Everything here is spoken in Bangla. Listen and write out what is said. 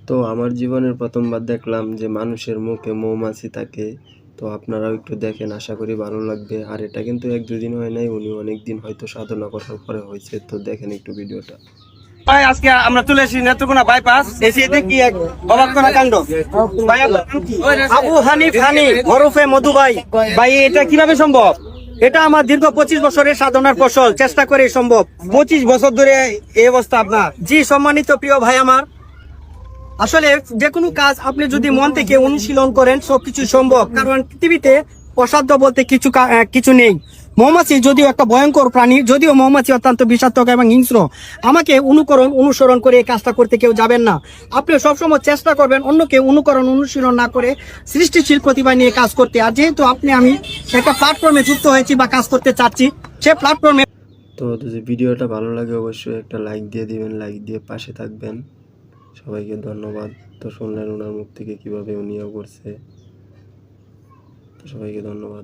তো আমার জীবনের প্রথমবার দেখলাম যে মানুষের মুখে মৌমাছি থাকে। তো আপনারাও একটু দেখেন, আশা করি ভালো লাগবে। আর এটা কিন্তু 1-2 দিন হয় নাই, উনি অনেক দিন হয়তো সাধনা করার পরে হয়েছে। তো দেখেন একটু ভিডিওটা। ভাই আজকে আমরা চলে এসেছি নেত্রকোনা বাইপাস, এসে দেখি এক অবাক করা কাণ্ড। ভাই আবু হানিফ হানি ওরফে মধু ভাই, ভাই এটা কিভাবে সম্ভব? এটা আমার দীর্ঘ 25 বছরের সাধনার ফসল, চেষ্টা করে সম্ভব। 25 বছর ধরে এই অবস্থা আপনার। জি সম্মানিত প্রিয় ভাই আমার, আসলে যে কোনো কাজ আপনি যদি মন থেকে অনুশীলন করেন সবকিছু সম্ভব। কারণ পৃথিবীতে অসাধ্য বলতে কিছু নেই। মৌমাছি যদিও একটা ভয়ঙ্কর প্রাণী, যদিও মৌমাছি অত্যন্ত বিষাক্ত এবং হিংস্র, আমাকে অনুসরণ করে এই কাজটা করতে কেউ যাবেন না। আপনি সবসময় চেষ্টা করবেন অন্যকে অনুসরণ না করে সৃষ্টিশীল প্রতিভা নিয়ে কাজ করতে। আর যেহেতু আমি একটা প্ল্যাটফর্মে যুক্ত হয়েছি বা কাজ করতে চাচ্ছি, সে প্ল্যাটফর্মে তো যদি ভিডিওটা ভালো লাগে অবশ্যই একটা লাইক দিয়ে দিবেন, লাইক দিয়ে পাশে থাকবেন। সবাইকে ধন্যবাদ। তো শুনলেন ওনার মুখ থেকে কীভাবে উনিও করছে। তো সবাইকে ধন্যবাদ।